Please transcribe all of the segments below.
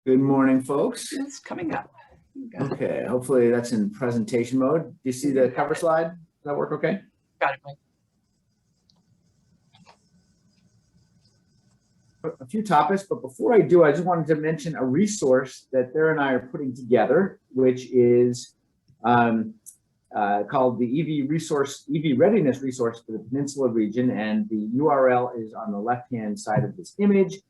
Good morning, folks. It's coming up. Okay, hopefully that's in presentation mode. Do you see the cover slide? Does that work okay? Got it, Mike. A few topics, but before I do, I just wanted to mention a resource that Thera and I are putting together, which is called the EV Readiness Resource for the Peninsula region, and the URL is on the left-hand side of this image.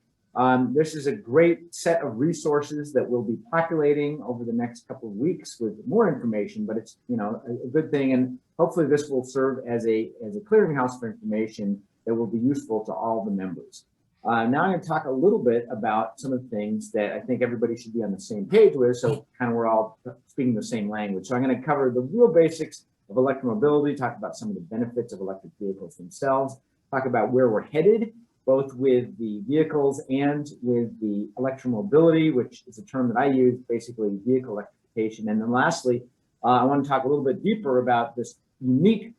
This is a great set of resources that we'll be populating over the next couple of weeks with more information, but it's a good thing, and hopefully this will serve as a clearinghouse for information that will be useful to all the members. Now I'm going to talk a little bit about some of the things that I think everybody should be on the same page with, so kind of we're all speaking the same language. So I'm going to cover the real basics of electromobility, talk about some of the benefits of electric vehicles themselves, talk about where we're headed, both with the vehicles and with the electromobility, which is a term that I use, basically vehicle electrification. And then lastly, I want to talk a little bit deeper about this unique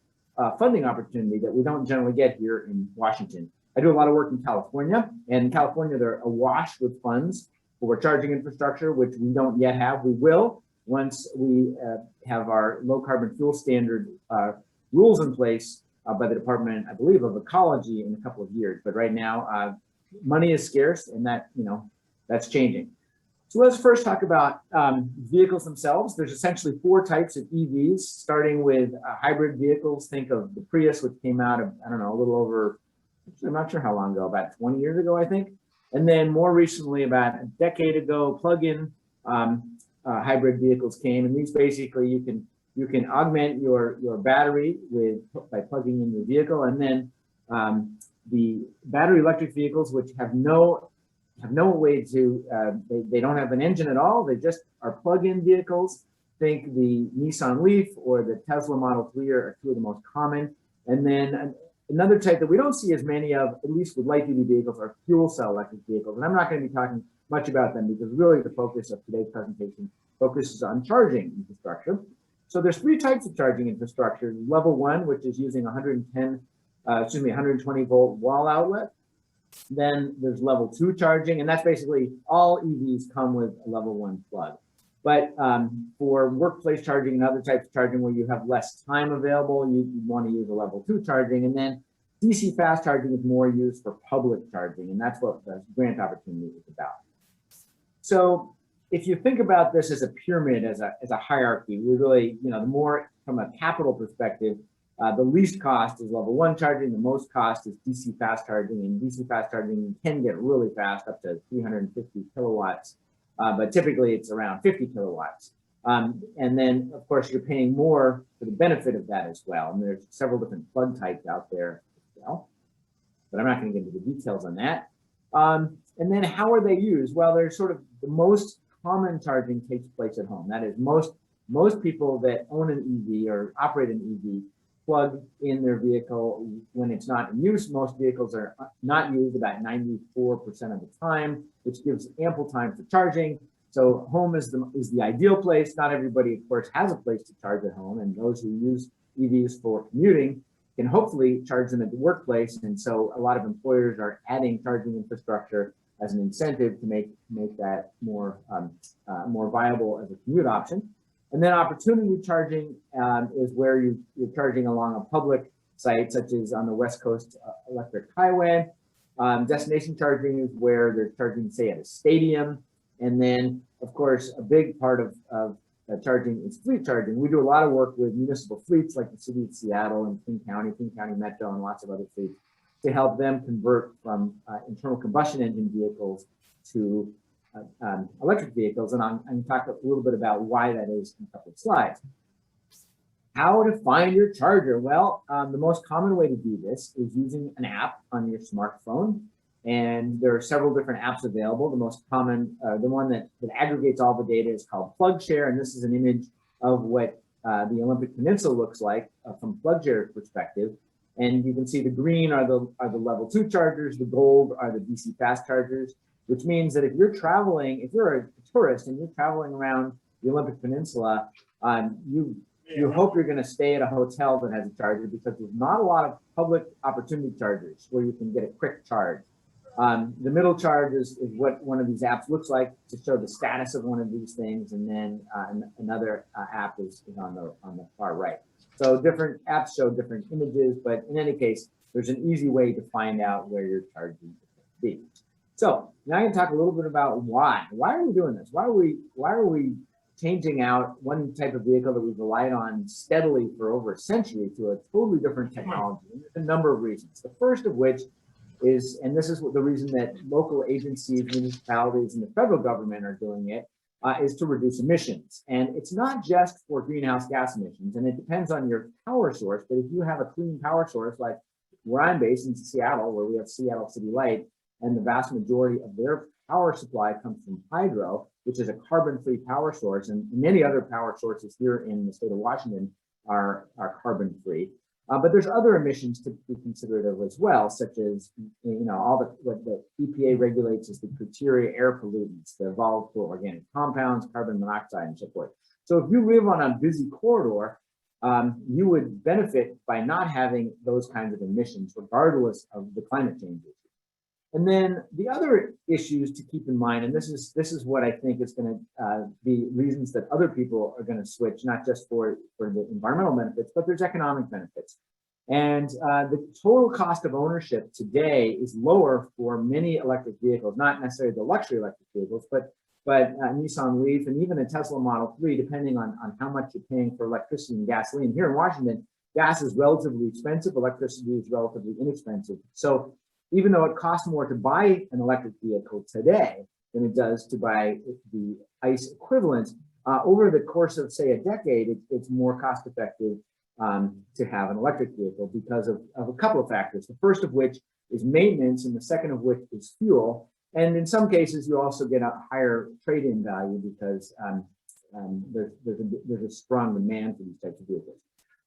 funding opportunity that we don't generally get here in Washington. I do a lot of work in California, and in California, they're awash with funds for charging infrastructure, which we don't yet have. We will once we have our low carbon fuel standard rules in place by the Department, I believe, of Ecology in a couple of years. But right now, money is scarce, and that's changing. So let's first talk about vehicles themselves. There's essentially 4 types of EVs, starting with hybrid vehicles. Think of the Prius, which came out of, I don't know, a little over, I'm not sure how long ago, about 20 years ago, I think. And then more recently, about a decade ago, plug-in hybrid vehicles came, and these basically you can augment your battery by plugging in your vehicle, and then the battery electric vehicles, which have no way to they don't have an engine at all. They just are plug-in vehicles. Think the Nissan Leaf or the Tesla Model 3 are 2 of the most common. And then another type that we don't see as many of, at least with light-duty vehicles, are fuel cell electric vehicles. And I'm not going to be talking much about them because really the focus of today's presentation focuses on charging infrastructure. So there's 3 types of charging infrastructure. Level 1, which is using 120 volt wall outlet. Then there's level 2 charging, and that's basically all EVs come with a level 1 plug. But for workplace charging and other types of charging where you have less time available, you want to use a level 2 charging. And then DC fast charging is more used for public charging, and that's what the grant opportunity is about. So if you think about this as a pyramid, as a hierarchy, we really, the more from a capital perspective, the least cost is level 1 charging, the most cost is DC fast charging, and DC fast charging can get really fast, up to 350 kilowatts, but typically it's around 50 kilowatts. And then, of course, you're paying more for the benefit of that as well, and there's several different plug types out there as well, but I'm not going to get into the details on that. And then how are they used? Well, there's sort of the most common charging takes place at home. That is, most people that own an EV or operate an EV plug in their vehicle when it's not in use. Most vehicles are not used about 94% of the time, which gives ample time for charging. So home is the ideal place. Not everybody, of course, has a place to charge at home, and those who use EVs for commuting can hopefully charge them at the workplace. And so a lot of employers are adding charging infrastructure as an incentive to make that more viable as a commute option. And then opportunity charging is where you're charging along a public site, such as on the West Coast Electric Highway. Destination charging is where they're charging, say, at a stadium. And then, of course, a big part of charging is fleet charging. We do a lot of work with municipal fleets like the city of Seattle and King County Metro, and lots of other fleets to help them convert from internal combustion engine vehicles to electric vehicles. And I'm going to talk a little bit about why that is in a couple of slides. How to find your charger? Well, the most common way to do this is using an app on your smartphone. And there are several different apps available. The most common, the one that aggregates all the data is called PlugShare. And this is an image of what the Olympic Peninsula looks like from PlugShare's perspective. And you can see the green are the level 2 chargers, the gold are the DC fast chargers, which means that if you're traveling, if you're a tourist and you're traveling around the Olympic Peninsula, you hope you're going to stay at a hotel that has a charger, because there's not a lot of public opportunity chargers where you can get a quick charge. The middle chart is what one of these apps looks like to show the status of one of these things, and then another app is on the far right. So different apps show different images, but in any case, there's an easy way to find out where your charging is be. So now I can talk a little bit about why. Why are we doing this? Why are we changing out one type of vehicle that we've relied on steadily for over a century to a totally different technology? And there's a number of reasons. The first of which is, and this is the reason that local agencies, municipalities, and the federal government are doing it, is to reduce emissions. And it's not just for greenhouse gas emissions, and it depends on your power source, but if you have a clean power source, like where I'm based in Seattle, where we have Seattle City Light, and the vast majority of their power supply comes from hydro, which is a carbon-free power source, and many other power sources here in the state of Washington are carbon-free. But there's other emissions to be considered of as well, such as, all what the EPA regulates as the criteria air pollutants, the volatile organic compounds, carbon monoxide, and so forth. So if you live on a busy corridor, you would benefit by not having those kinds of emissions, regardless of the climate changes. And then the other issues to keep in mind, and this is what I think is going to be reasons that other people are going to switch, not just for the environmental benefits, but there's economic benefits. And the total cost of ownership today is lower for many electric vehicles, not necessarily the luxury electric vehicles, but Nissan Leaf and even a Tesla Model 3, depending on how much you're paying for electricity and gasoline. Here in Washington, gas is relatively expensive, electricity is relatively inexpensive. So even though it costs more to buy an electric vehicle today than it does to buy the ICE equivalent, over the course of, say, a decade, it's more cost effective to have an electric vehicle because of a couple of factors. The first of which is maintenance, and the second of which is fuel. And in some cases, you also get a higher trade-in value because there's a strong demand for these types of vehicles.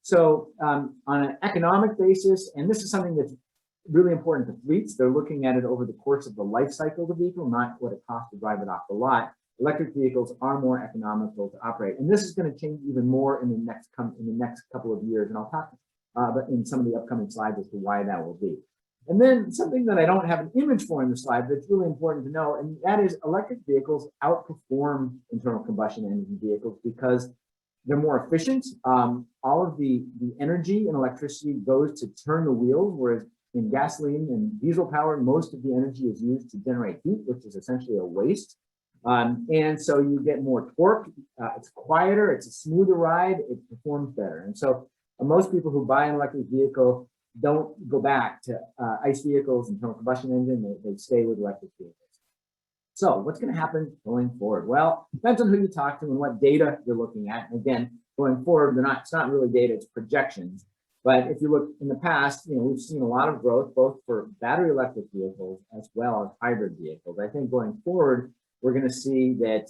So on an economic basis, and this is something that's really important to fleets, they're looking at it over the course of the life cycle of the vehicle, not what it costs to drive it off the lot. Electric vehicles are more economical to operate, and this is going to change even more in the next couple of years. And I'll talk but in some of the upcoming slides as to why that will be. And then something that I don't have an image for in the slide, but it's really important to know, and that is electric vehicles outperform internal combustion engine vehicles because they're more efficient. All of the energy and electricity goes to turn the wheels, whereas in gasoline and diesel power, most of the energy is used to generate heat, which is essentially a waste. And so you get more torque, it's quieter, it's a smoother ride, it performs better. And so most people who buy an electric vehicle don't go back to ICE vehicles, internal combustion engine, they stay with electric vehicles. So what's going to happen going forward? Well, depends on who you talk to and what data you're looking at. And again, going forward, it's not really data, it's projections. But if you look in the past, we've seen a lot of growth, both for battery electric vehicles as well as hybrid vehicles. I think going forward, we're going to see that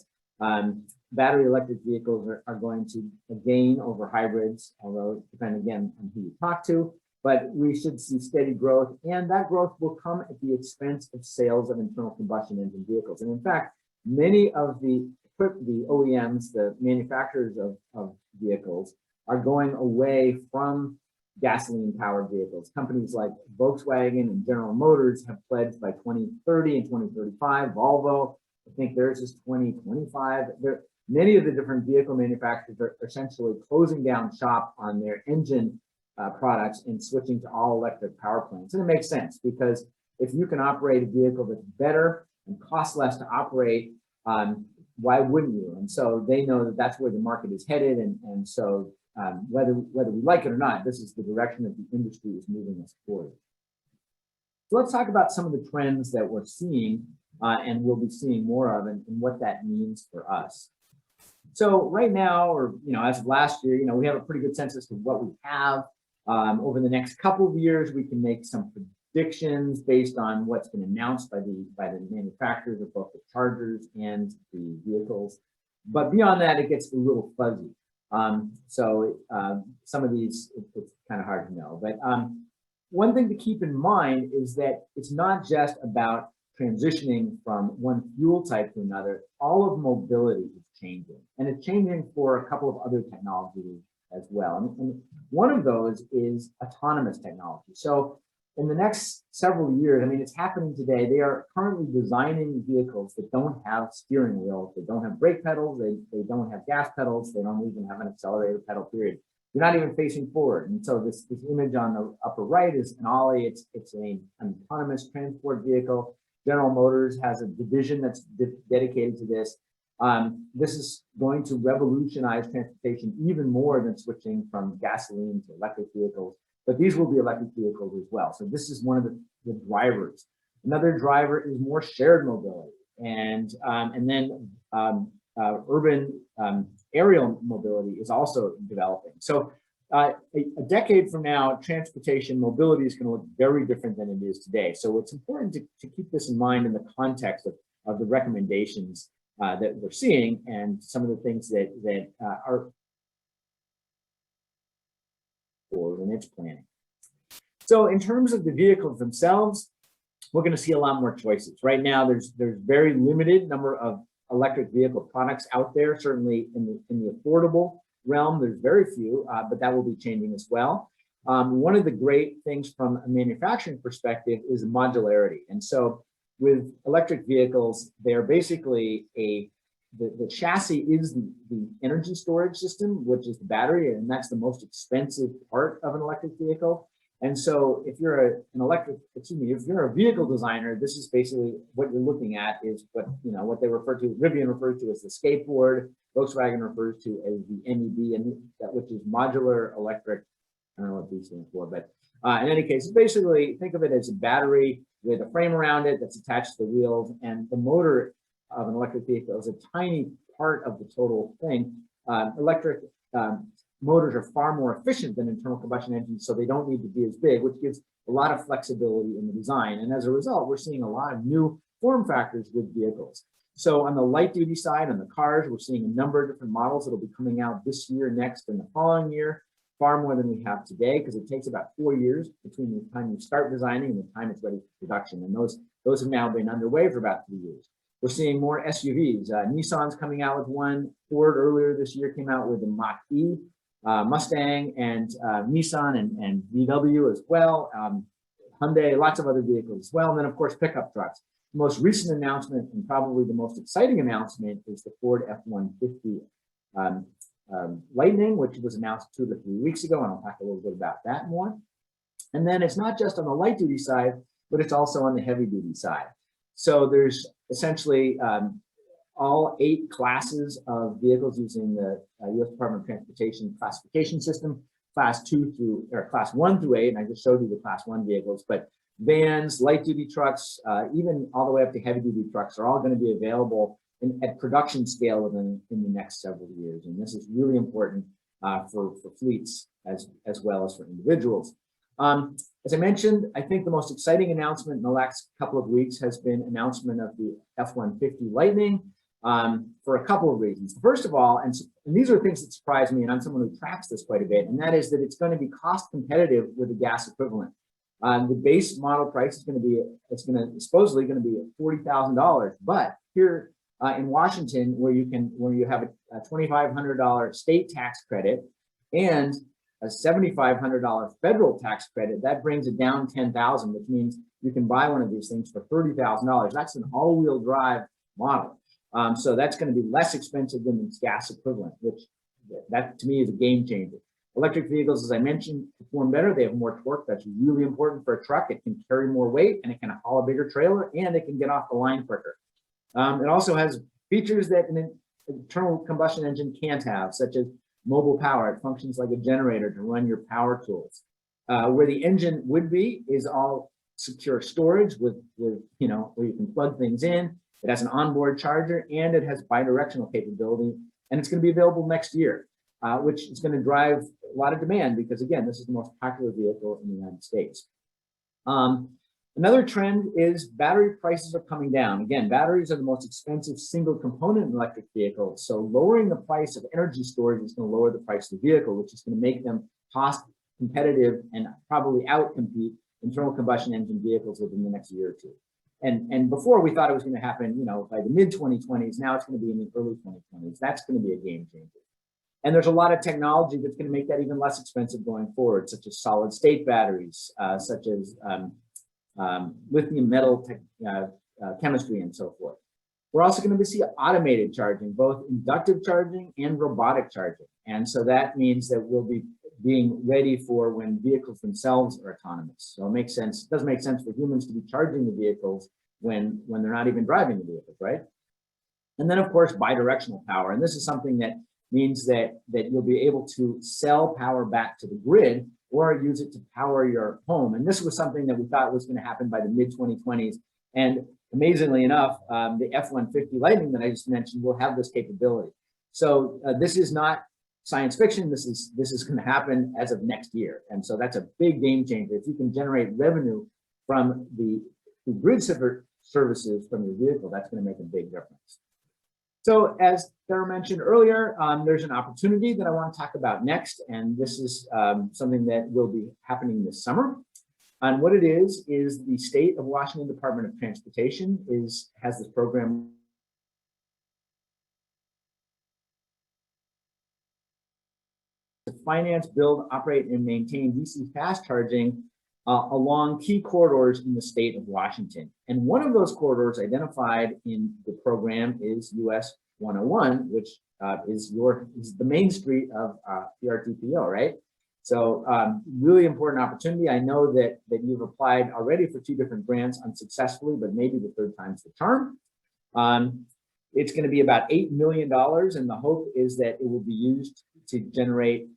battery electric vehicles are going to gain over hybrids, although depending again on who you talk to. But we should see steady growth, and that growth will come at the expense of sales of internal combustion engine vehicles. And in fact, many of the OEMs, the manufacturers of vehicles, are going away from gasoline-powered vehicles. Companies like Volkswagen and General Motors have pledged by 2030 and 2035. Volvo, I think theirs is 2025. Many of the different vehicle manufacturers are essentially closing down shop on their engine products and switching to all electric power plants. And it makes sense because if you can operate a vehicle that's better and costs less to operate, why wouldn't you? And so they know that that's where the market is headed. And so whether we like it or not, this is the direction that the industry is moving us forward. So let's talk about some of the trends that we're seeing and we'll be seeing more of and what that means for us. So right now, or as of last year, we have a pretty good sense as to what we have. Over the next couple of years, we can make some predictions based on what's been announced by the manufacturers of both the chargers and the vehicles. But beyond that, it gets a little fuzzy. So some of these, it's kind of hard to know. But one thing to keep in mind is that it's not just about transitioning from one fuel type to another. All of mobility is changing, and it's changing for a couple of other technologies as well. And one of those is autonomous technology. So in the next several years, I mean, it's happening today. They are currently designing vehicles that don't have steering wheels, they don't have brake pedals, they don't have gas pedals, they don't even have an accelerator pedal, period. You're not even facing forward. And so this image on the upper right is an Ollie. It's an autonomous transport vehicle. General Motors has a division that's dedicated to this. This is going to revolutionize transportation even more than switching from gasoline to electric vehicles. But these will be electric vehicles as well. So this is one of the drivers. Another driver is more shared mobility, and then urban aerial mobility is also developing. So a decade from now, transportation mobility is going to look very different than it is today. So it's important to keep this in mind in the context of the recommendations that we're seeing and some of the things that are in its planning. So in terms of the vehicles themselves, we're going to see a lot more choices. Right now, there's very limited number of electric vehicle products out there. Certainly in the affordable realm, there's very few, but that will be changing as well. One of the great things from a manufacturing perspective is modularity. And so with electric vehicles, they're basically the chassis is the energy storage system, which is the battery, and that's the most expensive part of an electric vehicle. And so if you're if you're a vehicle designer, this is basically what you're looking at is what they refer to, Rivian refers to as the skateboard, Volkswagen refers to as the MEB, and which is modular electric. I don't know what these stands for, but in any case, basically think of it as a battery with a frame around it that's attached to the wheels, and the motor of an electric vehicle is a tiny part of the total thing. Electric motors are far more efficient than internal combustion engines, so they don't need to be as big, which gives a lot of flexibility in the design. And as a result, we're seeing a lot of new form factors with vehicles. So on the light duty side, on the cars, we're seeing a number of different models that will be coming out this year, next, and the following year, far more than we have today, because it takes about 4 years between the time you start designing and the time it's ready for production. And those have now been underway for about 3 years. We're seeing more SUVs. Nissan's coming out with one. Ford earlier this year came out with the Mach-E. Mustang and Nissan and VW as well. Hyundai, lots of other vehicles as well. And then, of course, pickup trucks. The most recent announcement, and probably the most exciting announcement, is the Ford F150 Lightning, which was announced 2 to 3 weeks ago, and I'll talk a little bit about that more. And then it's not just on the light duty side, but it's also on the heavy duty side. So there's essentially all 8 classes of vehicles using the U.S. Department of Transportation classification system, class 1 through 8, and I just showed you the class 1 vehicles, but vans, light duty trucks, even all the way up to heavy duty trucks are all going to be available at production scale in the next several years. And this is really important for fleets as well as for individuals. As I mentioned, I think the most exciting announcement in the last couple of weeks has been announcement of the F-150 Lightning for a couple of reasons. First of all, and these are things that surprise me, and I'm someone who tracks this quite a bit, and that is that it's going to be cost competitive with the gas equivalent. The base model price is supposedly going to be $40,000, but here in Washington, where you have a $2,500 state tax credit and a $7,500 federal tax credit, that brings it down $10,000, which means you can buy one of these things for $30,000. That's an all-wheel drive model. So that's going to be less expensive than its gas equivalent, which that to me is a game changer. Electric vehicles, as I mentioned, perform better. They have more torque. That's really important for a truck. It can carry more weight, and it can haul a bigger trailer, and it can get off the line quicker. It also has features that an internal combustion engine can't have, such as mobile power. It functions like a generator to run your power tools. Where the engine would be is all secure storage with where you can plug things in. It has an onboard charger, and it has bidirectional capability, and it's going to be available next year, which is going to drive a lot of demand because, again, this is the most popular vehicle in the United States. Another trend is battery prices are coming down. Again, batteries are the most expensive single component in electric vehicles, so lowering the price of energy storage is going to lower the price of the vehicle, which is going to make them cost competitive and probably outcompete internal combustion engine vehicles within the next year or two. And before we thought it was going to happen, by the mid-2020s, now it's going to be in the early 2020s. That's going to be a game changer. And there's a lot of technology that's going to make that even less expensive going forward, such as solid state batteries, such as lithium metal chemistry and so forth. We're also going to see automated charging, both inductive charging and robotic charging. And so that means that we'll be being ready for when vehicles themselves are autonomous. So it makes sense. It doesn't make sense for humans to be charging the vehicles when they're not even driving the vehicles, right? And then, of course, bidirectional power. And this is something that means that you'll be able to sell power back to the grid or use it to power your home. And this was something that we thought was going to happen by the mid-2020s. And amazingly enough, the F150 Lightning that I just mentioned will have this capability. So this is not science fiction. This is going to happen as of next year. And so that's a big game changer. If you can generate revenue from the grid services from your vehicle, that's going to make a big difference. So as Sarah mentioned earlier, there's an opportunity that I want to talk about next. And this is something that will be happening this summer. And what it is the state of Washington Department of Transportation has this program to finance, build, operate, and maintain DC fast charging along key corridors in the state of Washington. And one of those corridors identified in the program is US 101, which is the main street of PRTPO, right? So really important opportunity. I know that you've applied already for 2 different grants unsuccessfully, but maybe the 3rd time's the charm. It's going to be about $8 million, and the hope is that it will be used to generate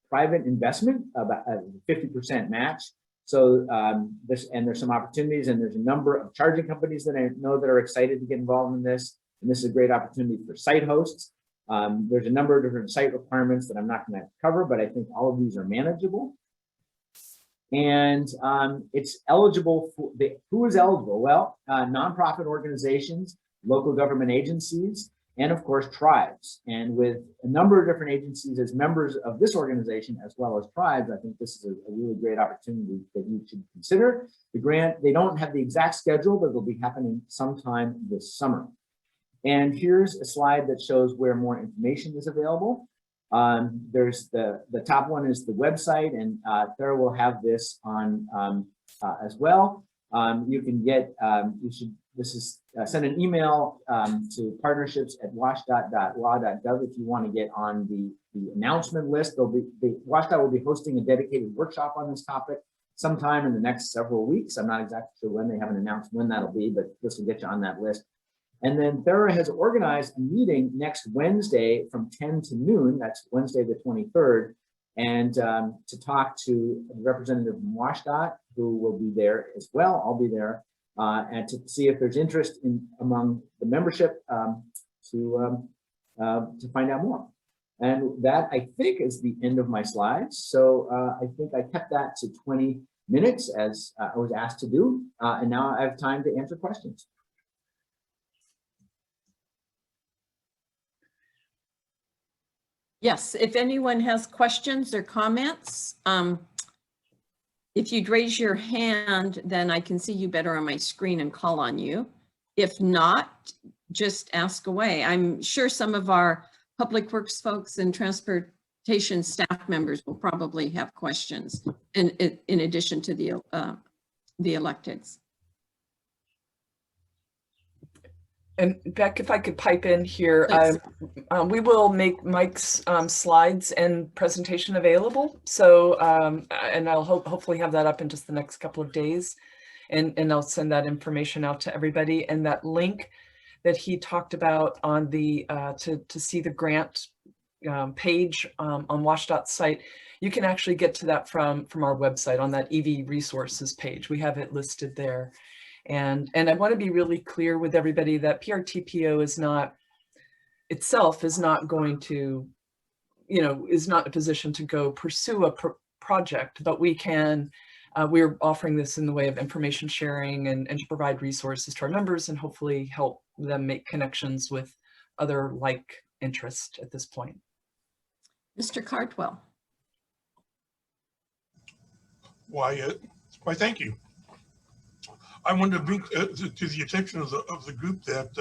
private investment, about a 50% match. So there's some opportunities, and there's a number of charging companies that I know that are excited to get involved in this. And this is a great opportunity for site hosts. There's a number of different site requirements that I'm not going to cover, but I think all of these are manageable. And it's eligible for who is eligible? Well, nonprofit organizations, local government agencies, and of course tribes. And with a number of different agencies as members of this organization, as well as tribes, I think this is a really great opportunity that you should consider. The grant, they don't have the exact schedule, but it'll be happening sometime this summer. And here's a slide that shows where more information is available. There's the top one is the website, and Sarah will have this on as well. You can get, send an email to partnerships@washdot.law.gov if you want to get on the announcement list. WashDOT will be hosting a dedicated workshop on this topic sometime in the next several weeks. I'm not exactly sure when. They haven't announced when that'll be, but this will get you on that list. And then Thera has organized a meeting next Wednesday from 10 to noon. That's Wednesday the 23rd. And to talk to a representative from WashDOT, who will be there as well. I'll be there. And to see if there's interest among the membership to find out more. And that, I think, is the end of my slides. So I think I kept that to 20 minutes as I was asked to do. And now I have time to answer questions. Yes, if anyone has questions or comments, if you'd raise your hand, then I can see you better on my screen and call on you. If not, just ask away. I'm sure some of our public works folks and transportation staff members will probably have questions in addition to the electeds. And Beck, if I could pipe in here, we will make Mike's slides and presentation available. So, and I'll hopefully have that up in just the next couple of days, and I'll send that information out to everybody. And that link that he talked about on the to see the grant page on WashDOT's site, you can actually get to that from our website on that EV resources page. We have it listed there. And I want to be really clear with everybody that PRTPO is not going to, is not in a position to go pursue a project, but we're offering this in the way of information sharing and to provide resources to our members and hopefully help them make connections with other like interest at this point. Mr. Cardwell. Why, thank you. I wanted to bring to the attention of the group that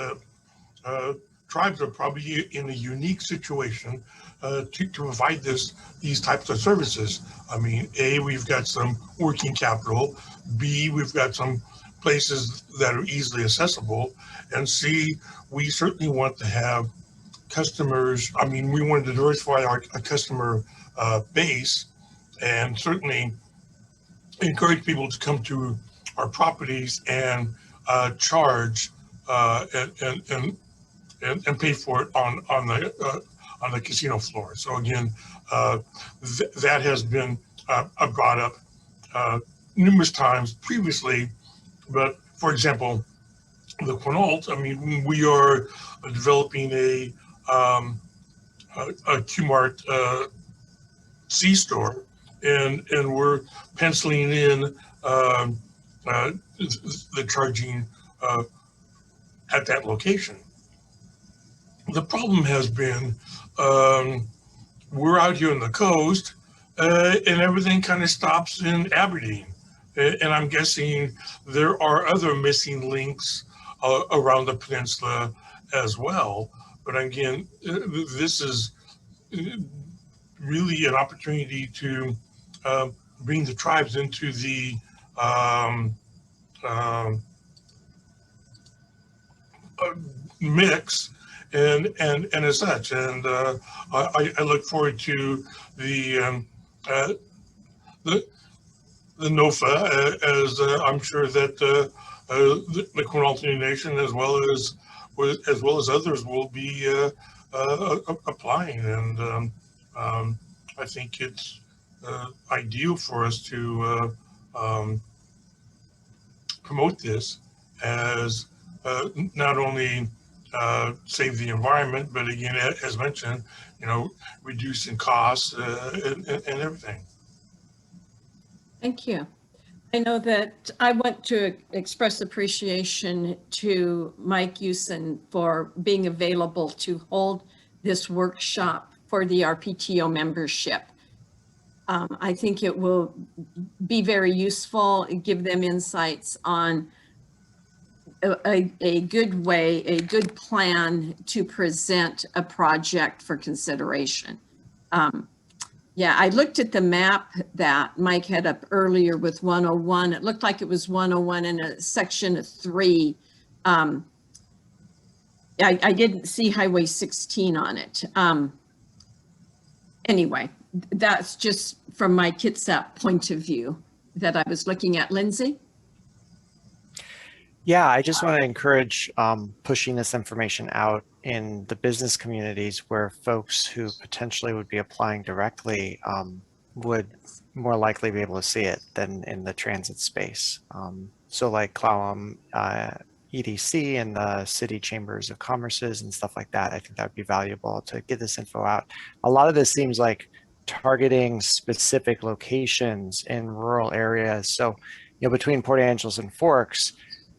tribes are probably in a unique situation to provide these types of services. I mean, A, we've got some working capital. B, we've got some places that are easily accessible. And C, we certainly want to have customers. I mean, we want to diversify our customer base, and certainly encourage people to come to our properties and charge and pay for it on the casino floor. So again, that has been brought up numerous times previously. But for example, the Quinault, I mean, we are developing a Q-Mart C-store, and we're penciling in the charging at that location. The problem has been we're out here on the coast, and everything kind of stops in Aberdeen. And I'm guessing there are other missing links around the peninsula as well. But again, this is really an opportunity to bring the tribes into the mix and as such. And I look forward to the NOFA, as I'm sure that the Quinault Nation, as well as others, will be applying. And I think it's ideal for us to promote this as not only save the environment, but again, as mentioned, reducing costs and everything. Thank you. I know that I want to express appreciation to Mike Usen for being available to hold this workshop for the RPTO membership. I think it will be very useful and give them insights on a good way, a good plan to present a project for consideration. Yeah, I looked at the map that Mike had up earlier with 101. It looked like it was 101 in a section of 3. I didn't see Highway 16 on it. Anyway, that's just from my Kitsap point of view that I was looking at. Lindsay? Yeah, I just want to encourage pushing this information out in the business communities where folks who potentially would be applying directly would more likely be able to see it than in the transit space. So like Clallam EDC and the city chambers of commerces and stuff like that, I think that would be valuable to get this info out. A lot of this seems like targeting specific locations in rural areas. So, between Port Angeles and Forks,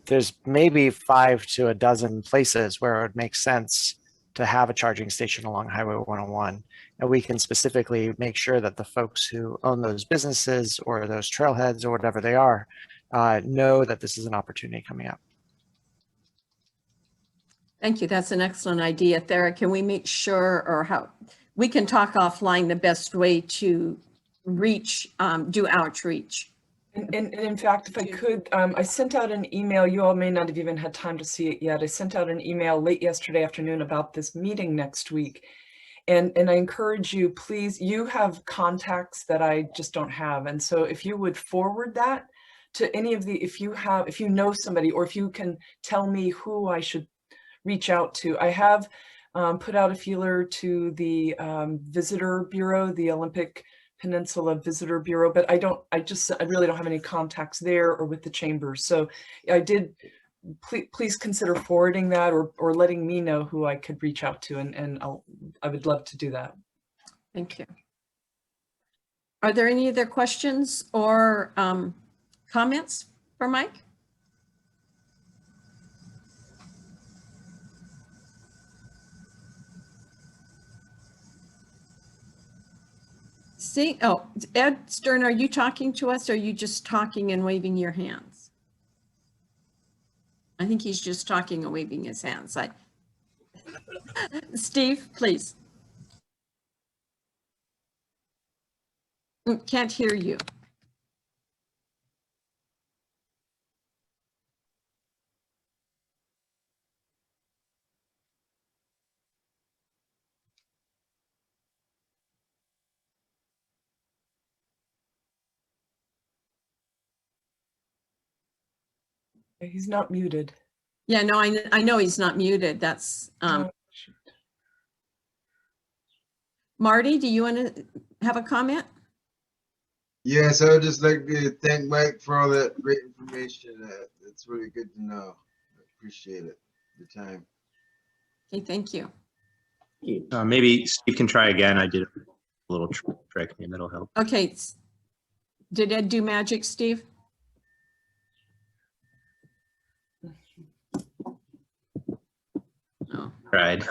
there's maybe 5 to a dozen places where it would make sense to have a charging station along Highway 101. And we can specifically make sure that the folks who own those businesses or those trailheads or whatever they are know that this is an opportunity coming up. Thank you. That's an excellent idea. Thera, can we make sure, or how we can talk offline, the best way to reach, do outreach? And in fact, if I could, I sent out an email. You all may not have even had time to see it yet. I sent out an email late yesterday afternoon about this meeting next week. And I encourage you, please, you have contacts that I just don't have. And so if you would forward that to any of the, if you know somebody, or if you can tell me who I should reach out to. I have put out a feeler to the Visitor Bureau, the Olympic Peninsula Visitor Bureau, but I really don't have any contacts there or with the chambers. So I did, please consider forwarding that or letting me know who I could reach out to, and I would love to do that. Thank you. Are there any other questions or comments for Mike? See, oh, Ed Stern, are you talking to us, or are you just talking and waving your hands? I think he's just talking and waving his hands. Steve, please. Can't hear you. He's not muted. Yeah, no, I know he's not muted. That's Oh, shoot. Marty, do you want to have a comment? Yes, I would just like to thank Mike for all that great information. It's really good to know. I appreciate it, the time. Okay, thank you. Maybe Steve can try again. I did a little trick. Maybe that'll help. Okay. Did Ed do magic, Steve? No. Tried.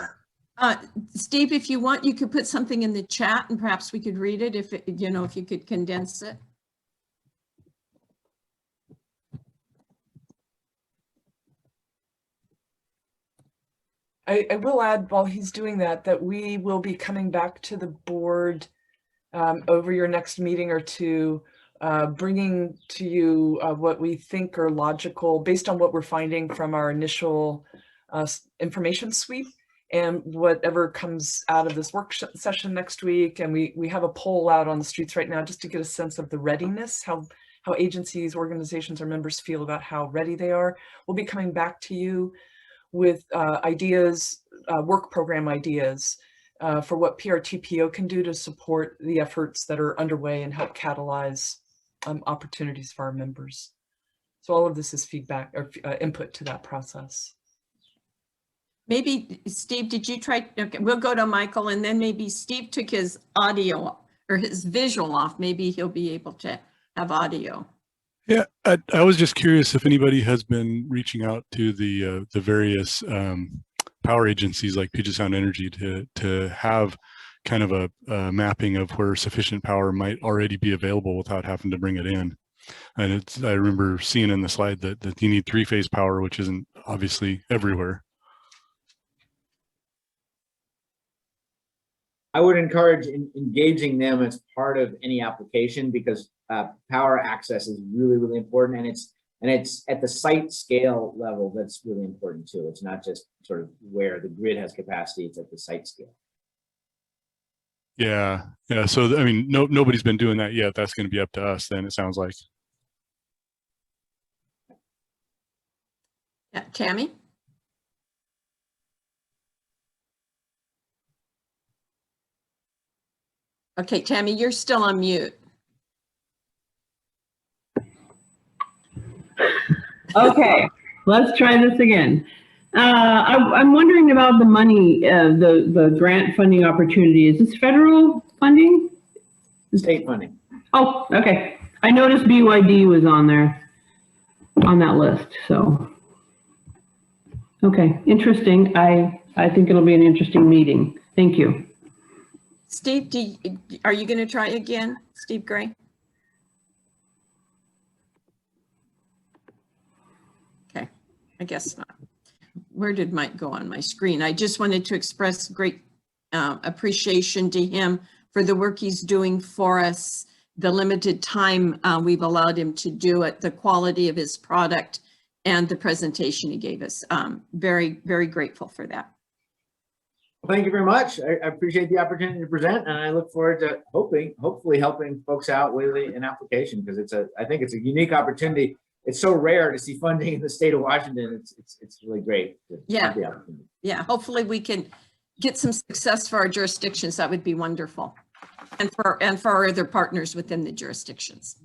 Steve, if you want, you could put something in the chat and perhaps we could read it if it, you know, if you could condense it. I will add while he's doing that, that we will be coming back to the board over your next meeting or two, bringing to you what we think are logical based on what we're finding from our initial information sweep and whatever comes out of this work session next week. And we have a poll out on the streets right now just to get a sense of the readiness, how agencies, organizations, or members feel about how ready they are. We'll be coming back to you with ideas, work program ideas for what PRTPO can do to support the efforts that are underway and help catalyze opportunities for our members. So all of this is feedback or input to that process. Maybe Steve, did you try? Okay, we'll go to Michael and then maybe Steve took his audio or his visual off. Maybe he'll be able to have audio. Yeah, I was just curious if anybody has been reaching out to the various power agencies like Puget Sound Energy to have kind of a mapping of where sufficient power might already be available without having to bring it in. And I remember seeing in the slide that you need three-phase power, which isn't obviously everywhere. I would encourage engaging them as part of any application because power access is really, really important, and it's at the site scale level that's really important too. It's not just sort of where the grid has capacity; it's at the site scale. Yeah. So I mean, nobody's been doing that yet. That's going to be up to us. Then it sounds like. Yeah, Tammy. Okay, Tammy, you're still on mute. Okay, let's try this again. I'm wondering about the money, the grant funding opportunity. Is this federal funding? State funding. Oh, okay. I noticed BYD was on there, on that list, so. Okay, interesting. I think it'll be an interesting meeting. Thank you. Steve, are you going to try again, Steve Gray? Okay, I guess not. Where did Mike go on my screen? I just wanted to express great appreciation to him for the work he's doing for us, the limited time we've allowed him to do it, the quality of his product, and the presentation he gave us. Very, very grateful for that. Thank you very much. I appreciate the opportunity to present, and I look forward to hopefully helping folks out with an application because I think it's a unique opportunity. It's so rare to see funding in the state of Washington. It's really great. Yeah. Yeah. Hopefully we can get some success for our jurisdictions. That would be wonderful, and for our other partners within the jurisdictions.